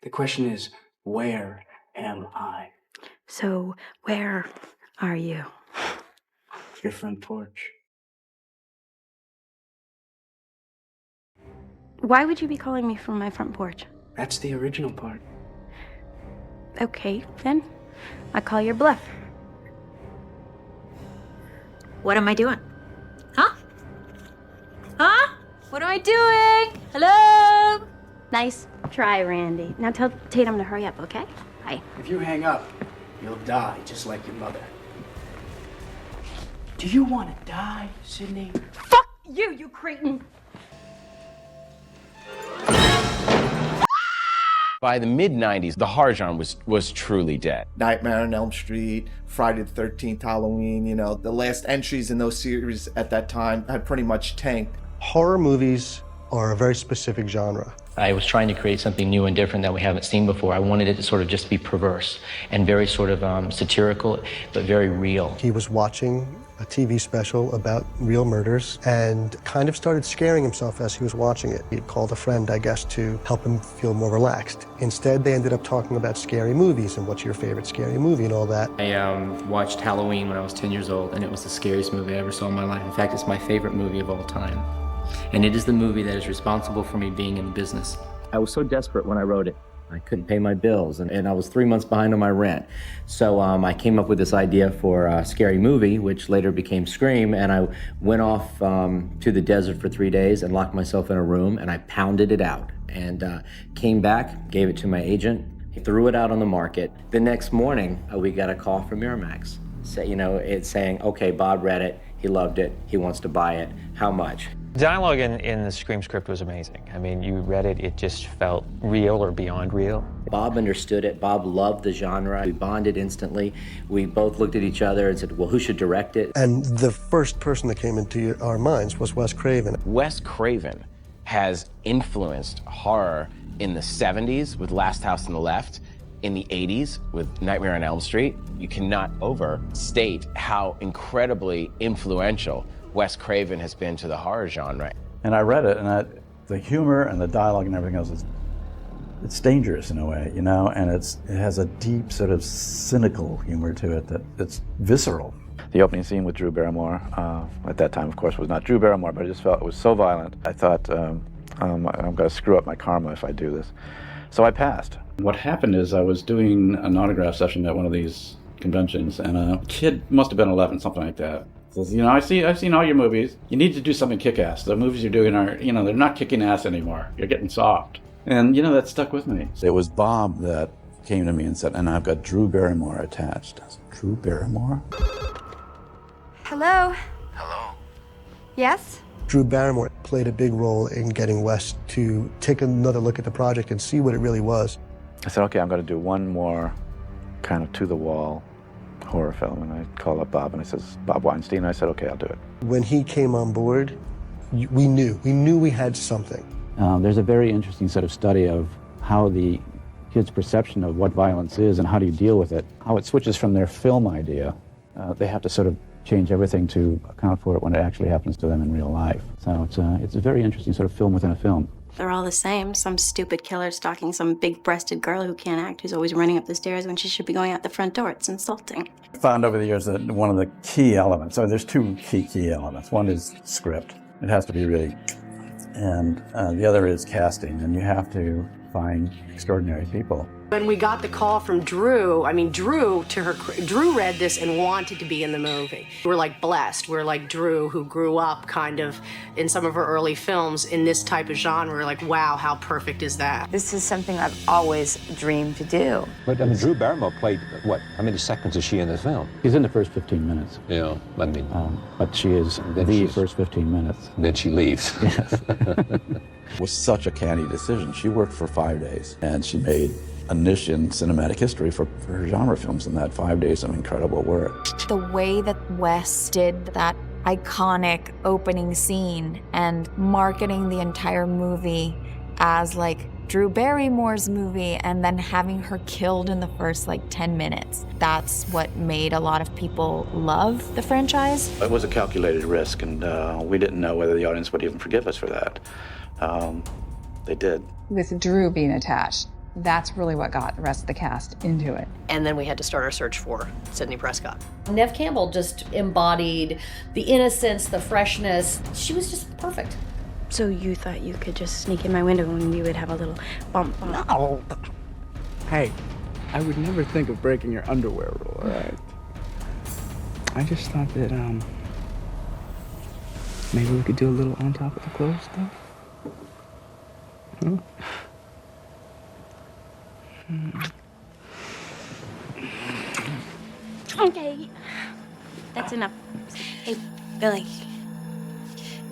The question is, where am I? So, where are you? Your front porch. Why would you be calling me from my front porch? That's the original part. Okay, then. I call your bluff. What am I doing? Huh? Huh? What am I doing? Hello? Nice try, Randy. Now tell Tatum to hurry up, okay? Bye. If you hang up, you'll die just like your mother. Do you want to die, Sidney? Fuck you, you cretin! By the mid-90s, the horror genre was truly dead. Nightmare on Elm Street, Friday the 13th, Halloween, you know, the last entries in those series at that time had pretty much tanked. Horror movies are a very specific genre. I was trying to create something new and different that we haven't seen before. I wanted it to sort of just be perverse and very sort of satirical, but very real. He was watching a TV special about real murders and kind of started scaring himself as he was watching it. He called a friend, I guess, to help him feel more relaxed. Instead, they ended up talking about scary movies and what's your favorite scary movie and all that. I watched Halloween when I was 10 years old, and it was the scariest movie I ever saw in my life. In fact, it's my favorite movie of all time. And it is the movie that is responsible for me being in business. I was so desperate when I wrote it. I couldn't pay my bills, and I was 3 months behind on my rent. So I came up with this idea for a scary movie, which later became Scream, and I went off to the desert for 3 days and locked myself in a room, and I pounded it out. And came back, gave it to my agent, he threw it out on the market. The next morning, we got a call from Miramax. It's saying, okay, Bob read it, he loved it, he wants to buy it, how much? Dialogue in the Scream script was amazing. I mean, you read it, it just felt real or beyond real. Bob understood it. Bob loved the genre. We bonded instantly. We both looked at each other and said, well, who should direct it? And the first person that came into our minds was Wes Craven. Wes Craven has influenced horror in the 70s with Last House on the Left, in the 80s with Nightmare on Elm Street. You cannot overstate how incredibly influential Wes Craven has been to the horror genre. And I read it, and the humor and the dialogue and everything else it's dangerous in a way, you know, and it has a deep sort of cynical humor to it it's visceral. The opening scene with Drew Barrymore, at that time, of course, was not Drew Barrymore, but I just felt it was so violent. I thought, I'm going to screw up my karma if I do this. So I passed. What happened is I was doing an autograph session at one of these conventions, and a kid must have been 11, something like that. Says, you know, I've seen all your movies. You need to do something kick-ass. The movies you're doing are, you know, they're not kicking ass anymore. You're getting soft. And, you know, that stuck with me. It was Bob that came to me and said, and I've got Drew Barrymore attached. I said, Drew Barrymore? Hello? Hello? Yes? Drew Barrymore played a big role in getting Wes to take another look at the project and see what it really was. I said, okay, I'm going to do one more kind of to-the-wall horror film. And I called up Bob, and I says, Bob Weinstein. And I said, okay, I'll do it. When he came on board, we knew we had something. There's a very interesting sort of study of how the kids' perception of what violence is and how do you deal with it, how it switches from their film idea. They have to sort of change everything to account for it when it actually happens to them in real life. So it's a very interesting sort of film within a film. They're all the same. Some stupid killer stalking some big-breasted girl who can't act, who's always running up the stairs when she should be going out the front door. It's insulting. I found over the years that one of the key elements, so there's two key elements. One is script. It has to be really, and the other is casting, and you have to find extraordinary people. When we got the call from Drew, Drew read this and wanted to be in the movie. We're like blessed. We're like Drew, who grew up kind of in some of her early films in this type of genre. We're like, wow, how perfect is that? This is something I've always dreamed to do. But I mean, Drew Barrymore played, what, how many seconds is she in the film? She's in the first 15 minutes. Yeah, I mean. But she is the first 15 minutes. Then she leaves. Yes. It was such a canny decision. She worked for 5 days, and she made a niche in cinematic history for her genre films in that 5 days of incredible work. The way that Wes did that iconic opening scene and marketing the entire movie as like Drew Barrymore's movie and then having her killed in the first 10 minutes. That's what made a lot of people love the franchise. It was a calculated risk, and we didn't know whether the audience would even forgive us for that. They did. With Drew being attached, That's really what got the rest of the cast into it. And then we had to start our search for Sidney Prescott. Neve Campbell just embodied the innocence, the freshness. She was just perfect. So you thought you could just sneak in my window and you would have a little bump? No. Hey, I would never think of breaking your underwear rule, all right? I just thought that, maybe we could do a little on top of the clothes stuff? Huh? Okay. That's enough. Hey, Billy.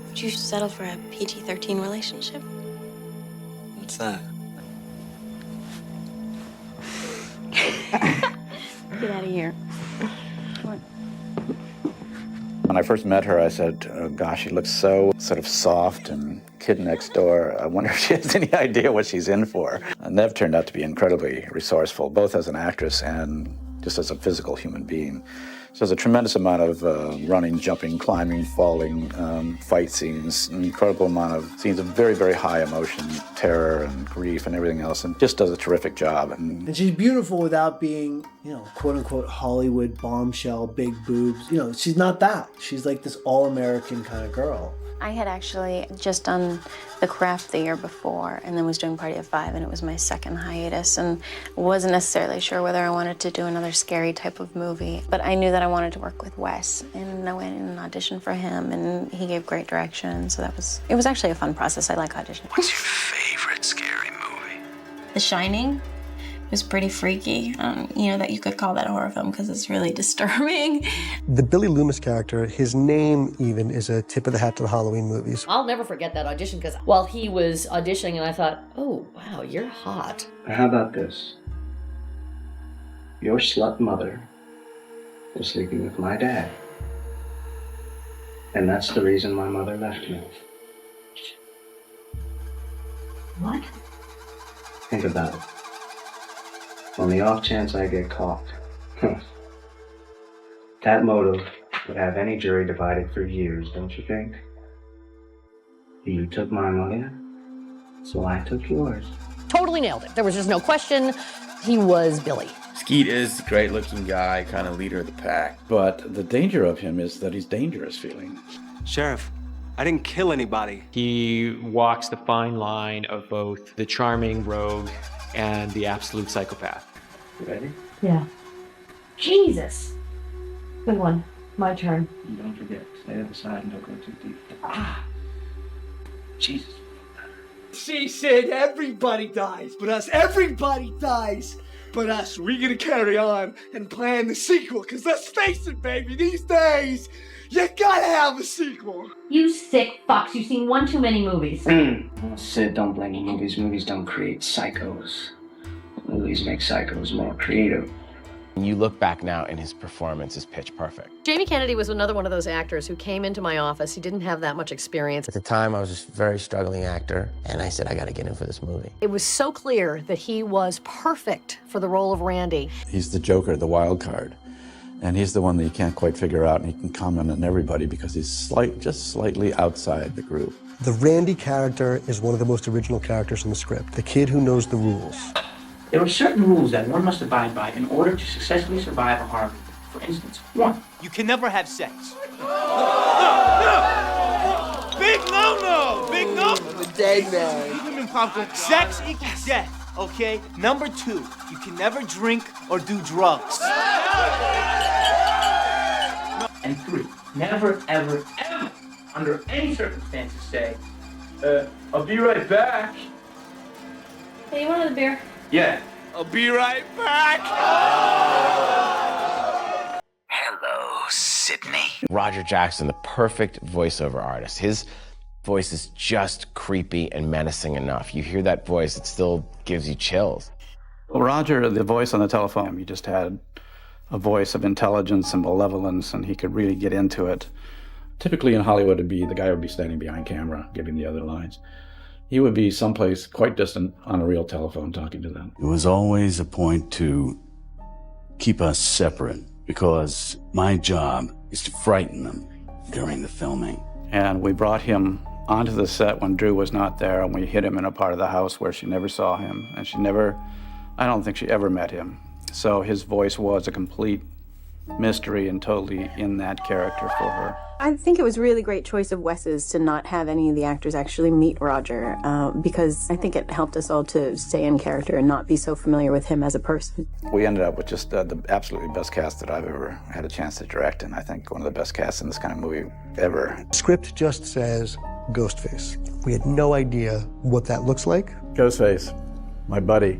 Would you settle for a PG-13 relationship? What's that? Get out of here. Come on. When I first met her, I said, oh, gosh, she looks so sort of soft and kid next door. I wonder if she has any idea what she's in for. Neve turned out to be incredibly resourceful, both as an actress and just as a physical human being. So there's a tremendous amount of running, jumping, climbing, falling, fight scenes, an incredible amount of scenes of very, very high emotion, terror and grief and everything else, and just does a terrific job. And she's beautiful without being, quote unquote Hollywood bombshell, big boobs. She's not that. She's like this all-American kind of girl. I had actually just done The Craft the year before and then was doing Party of Five, and it was my second hiatus, and wasn't necessarily sure whether I wanted to do another scary type of movie. But I knew that I wanted to work with Wes, and I went and auditioned for him, and he gave great direction, so it was actually a fun process. I like auditioning. What's your favorite scary movie? The Shining was pretty freaky. That you could call that a horror film because it's really disturbing. The Billy Loomis character, his name even is a tip of the hat to the Halloween movies. I'll never forget that audition because while he was auditioning, and I thought, oh, wow, you're hot. How about this? Your slut mother was sleeping with my dad. And that's the reason my mother left me. What? Think about it. On the off chance I get caught, that motive would have any jury divided for years, don't you think? You took my mother, so I took yours. Totally nailed it. There was just no question. He was Billy. Skeet is a great-looking guy, kind of leader of the pack. But the danger of him is that he's dangerous feeling. Sheriff, I didn't kill anybody. He walks the fine line of both the charming rogue and the absolute psychopath. You ready? Yeah. Jesus. Good one. My turn. And don't forget, stay at the side and don't go too deep. Jesus. She said everybody dies but us. Everybody dies but us. We're gonna carry on and plan the sequel, because let's face it, baby, these days, you gotta have a sequel. You sick fucks. You've seen one too many movies. Well, Sid, don't blame the movies. Movies don't create psychos. Movies make psychos more creative. When you look back now, and his performance is pitch perfect. Jamie Kennedy was another one of those actors who came into my office. He didn't have that much experience. At the time, I was a very struggling actor, and I said, I gotta get in for this movie. It was so clear that he was perfect for the role of Randy. He's the Joker, the wild card. And he's the one that you can't quite figure out, and he can comment on everybody because he's just slightly outside the group. The Randy character is one of the most original characters in the script. The kid who knows the rules. There are certain rules that one must abide by in order to successfully survive a horror movie. For instance, 1. You can never have sex. Big no-no! Big no! I'm a dead man. Sex equals death, okay? Number 2, you can never drink or do drugs. And 3, never, ever, ever, under any circumstances say, I'll be right back. Hey, you want another beer? Yeah. I'll be right back. Hello, Sidney. Roger Jackson, the perfect voiceover artist. His voice is just creepy and menacing enough. You hear that voice, it still gives you chills. Well, Roger, the voice on the telephone, he just had a voice of intelligence and malevolence, and he could really get into it. Typically in Hollywood, the guy would be standing behind camera, giving the other lines. He would be someplace quite distant on a real telephone talking to them. It was always a point to keep us separate, because my job is to frighten them during the filming. And we brought him onto the set when Drew was not there, and we hid him in a part of the house where she never saw him, and she never I don't think she ever met him. So his voice was a complete mystery and totally in that character for her. I think it was a really great choice of Wes's to not have any of the actors actually meet Roger, because I think it helped us all to stay in character and not be so familiar with him as a person. We ended up with just the absolutely best cast that I've ever had a chance to direct, and I think one of the best casts in this kind of movie ever. The script just says Ghostface. We had no idea what that looks like. Ghostface, my buddy,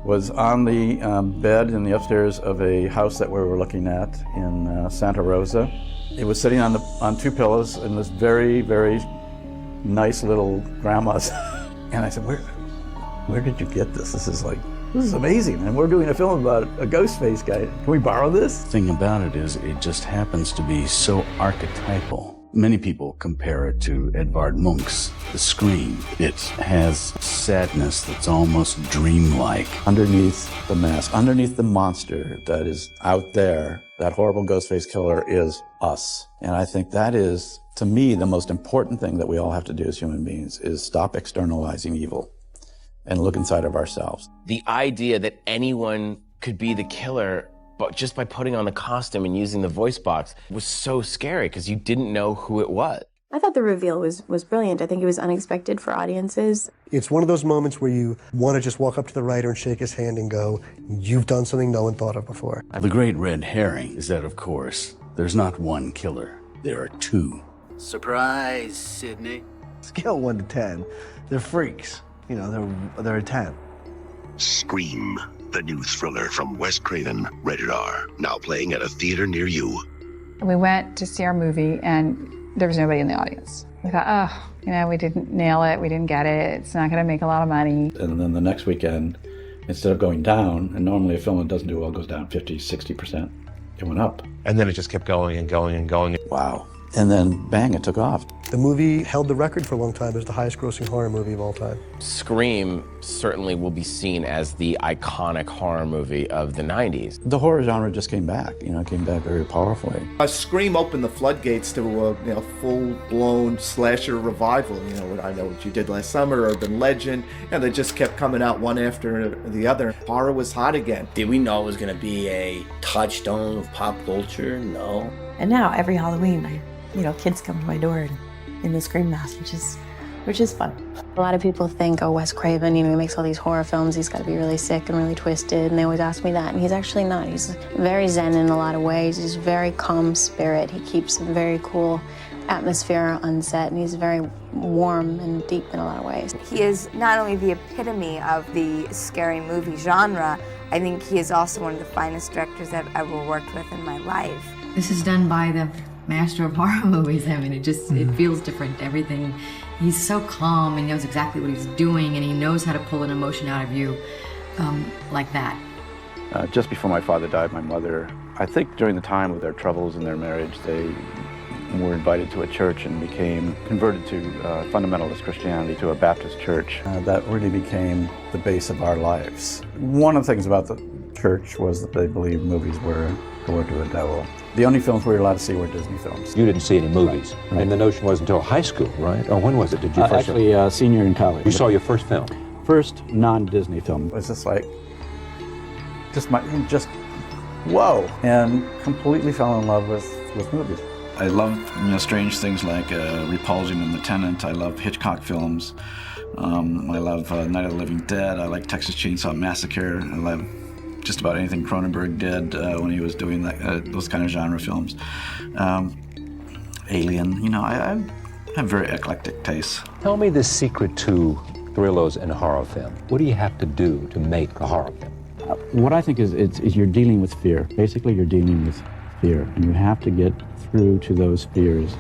was on the bed in the upstairs of a house that we were looking at in Santa Rosa. It was sitting on two pillows in this very, very nice little grandma's. And I said, where did you get this? This is amazing. And we're doing a film about a Ghostface guy. Can we borrow this? The thing about it is it just happens to be so archetypal. Many people compare it to Edvard Munch's The Scream. It has sadness that's almost dreamlike. Underneath the mask, underneath the monster that is out there, that horrible Ghostface killer is us. And I think that is, to me, the most important thing that we all have to do as human beings is stop externalizing evil and look inside of ourselves. The idea that anyone could be the killer but just by putting on the costume and using the voice box was so scary because you didn't know who it was. I thought the reveal was brilliant. I think it was unexpected for audiences. It's one of those moments where you want to just walk up to the writer and shake his hand and go, you've done something no one thought of before. The great red herring is that, of course, there's not one killer. There are two. Surprise, Sidney. Scale 1 to 10, they're freaks. You know, they're a 10. Scream, the new thriller from Wes Craven, rated R, now playing at a theater near you. We went to see our movie and there was nobody in the audience. We thought, oh, we didn't nail it, we didn't get it, it's not gonna make a lot of money. And then the next weekend, instead of going down, and normally a film that doesn't do well goes down 50, 60%, it went up. And then it just kept going and going and going. Wow. And then, bang, it took off. The movie held the record for a long time as the highest grossing horror movie of all time. Scream certainly will be seen as the iconic horror movie of the 90s. The horror genre just came back, came back very powerfully. Scream opened the floodgates to a full-blown slasher revival. I Know What You Did Last Summer, Urban Legend, and they just kept coming out one after the other. Horror was hot again. Did we know it was going to be a touchstone of pop culture? No. And now every Halloween, kids come to my door in the Scream mask, which is fun. A lot of people think, oh, Wes Craven, he makes all these horror films, he's got to be really sick and really twisted, and they always ask me that, and he's actually not. He's very zen in a lot of ways. He's a very calm spirit. He keeps a very cool atmosphere on set, and he's very warm and deep in a lot of ways. He is not only the epitome of the scary movie genre, I think he is also one of the finest directors I've ever worked with in my life. This is done by the master of horror movies. It feels different. Everything, he's so calm and knows exactly what he's doing, and he knows how to pull an emotion out of you like that. Just before my father died, my mother, I think during the time of their troubles in their marriage, they were invited to a church and became converted to fundamentalist Christianity, to a Baptist church. That really became the base of our lives. One of the things about the church was that they believed movies were going to the devil. The only films we were allowed to see were Disney films. You didn't see any movies. Right. And the notion was until high school, right? Or when was it? Did you first actually, senior in college. You saw your first film? First non-Disney film. It was just like, whoa, and completely fell in love with movies. I love strange things like Repulsion and The Tenant. I love Hitchcock films. I love Night of the Living Dead. I like Texas Chainsaw Massacre. I love just about anything Cronenberg did when he was doing those kind of genre films. Alien, I have very eclectic tastes. Tell me the secret to thrillers in a horror film. What do you have to do to make a horror film? What I think is you're dealing with fear. Basically, you're dealing with fear, and you have to get through to those fears.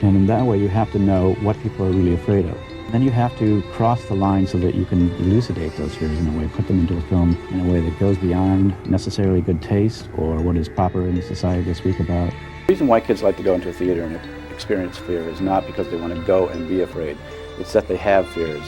And in that way, you have to know what people are really afraid of. Then you have to cross the line so that you can elucidate those fears in a way, put them into a film in a way that goes beyond necessarily good taste or what is proper in society to speak about. The reason why kids like to go into a theater and experience fear is not because they want to go and be afraid. It's that they have fears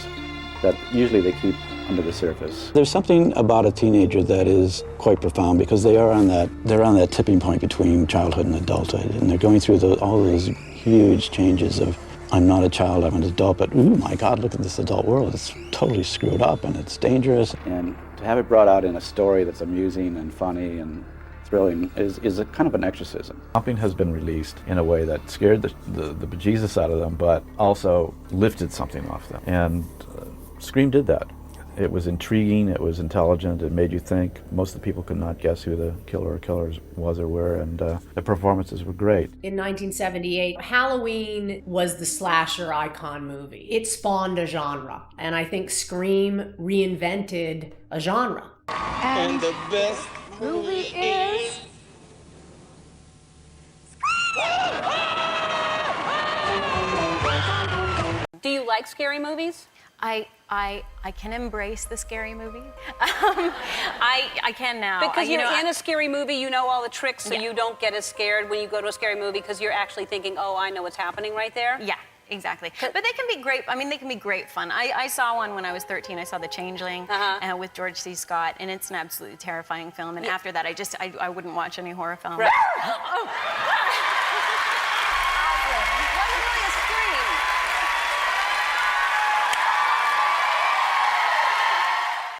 that usually they keep under the surface. There's something about a teenager that is quite profound because they're on that tipping point between childhood and adulthood, and they're going through all those huge changes of I'm not a child, I'm an adult, but oh my God, look at this adult world. It's totally screwed up and it's dangerous. And to To have it brought out in a story that's amusing and funny and thrilling is a kind of an exorcism. Something has been released in a way that scared the bejesus out of them, but also lifted something off them. And Scream did that. It was intriguing, it was intelligent, it made you think. Most of the people could not guess who the killer or killers was or were, and the performances were great. In 1978, Halloween was the slasher icon movie. It spawned a genre, and I think Scream reinvented a genre. And the best movie is... Do you like scary movies? I can embrace the scary movie. I can now. Because you're in a scary movie, you know all the tricks, so Yeah. you don't get as scared when you go to a scary movie because you're actually thinking, oh, I know what's happening right there. Yeah, exactly. But they can be great. I mean, they can be great fun. I saw one when I was 13. I saw The Changeling with George C. Scott, and it's an absolutely terrifying film. And after that, I wouldn't watch any horror film. Right.